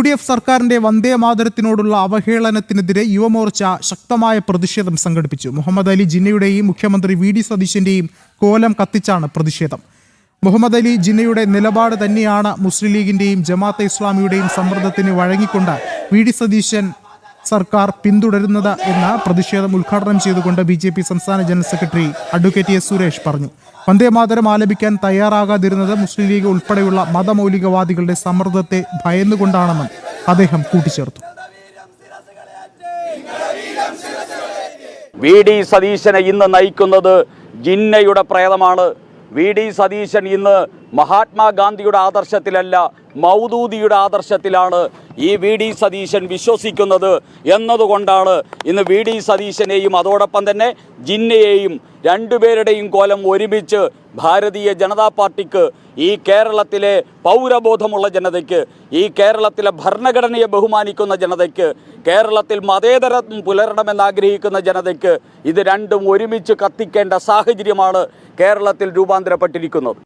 UDF സർക്കാരിന്റെ വന്ദേമാതരത്തിനോടുള്ള അവഹേളനത്തിനെതിരെ യുവമോർച്ച ശക്തമായ പ്രതിഷേധം സംഘടിപ്പിച്ചു. മുഹമ്മദ് അലി ജിന്നയുടെയും മുഖ്യമന്ത്രി VD സതീശന്റെയും കോലം കത്തിച്ചാണ് പ്രതിഷേധം. മുഹമ്മദ് അലി ജിന്നയുടെ നിലപാട് തന്നെയാണ് മുസ്ലിം ലീഗിന്റെയും ജമാഅത്തെ ഇസ്ലാമിയുടെയും സമ്മർദ്ദത്തിന് വഴങ്ങിക്കൊണ്ട് VD സതീശൻ സർക്കാർ പിന്തുടരുന്നത് എന്ന പ്രതിഷേധം ഉദ്ഘാടനം ചെയ്തുകൊണ്ട് BJP സംസ്ഥാന general secretary advocate S. Suresh പറഞ്ഞു. വന്ദേമാതരം ആലപിക്കാൻ തയ്യാറാകാതിരുന്നത് മുസ്ലിം ലീഗ് ഉൾപ്പെടെയുള്ള മതമൗലികവാദികളുടെ സമ്മർദ്ദത്തെ ഭയന്നുകൊണ്ടാണെന്നും അദ്ദേഹം കൂട്ടിച്ചേർത്തു. VD സതീശനെ ഇന്ന് നയിക്കുന്നത് ജിന്നയുടെ പ്രേതമാണ്. VD സതീശൻ ഇന്ന് മഹാത്മാഗാന്ധിയുടെ ആദർശത്തിലല്ല, മൗദൂദിയുടെ ആദർശത്തിലാണ് ഈ VD സതീശൻ വിശ്വസിക്കുന്നത് എന്നതുകൊണ്ടാണ് ഇന്ന് VD സതീശനെയും അതോടൊപ്പം തന്നെ ജിന്നയെയും രണ്ടുപേരുടെയും കോലം ഒരുമിച്ച് ഭാരതീയ ജനതാ പാർട്ടിക്ക്, ഈ കേരളത്തിലെ പൗരബോധമുള്ള ജനതയ്ക്ക്, ഈ കേരളത്തിലെ ഭരണഘടനയെ ബഹുമാനിക്കുന്ന ജനതയ്ക്ക്, കേരളത്തിൽ മതേതരം പുലരണമെന്ന് ആഗ്രഹിക്കുന്ന ജനതയ്ക്ക് ഇത് രണ്ടും ഒരുമിച്ച് കത്തിക്കേണ്ട സാഹചര്യമാണ് കേരളത്തിൽ രൂപാന്തരപ്പെട്ടിരിക്കുന്നത്.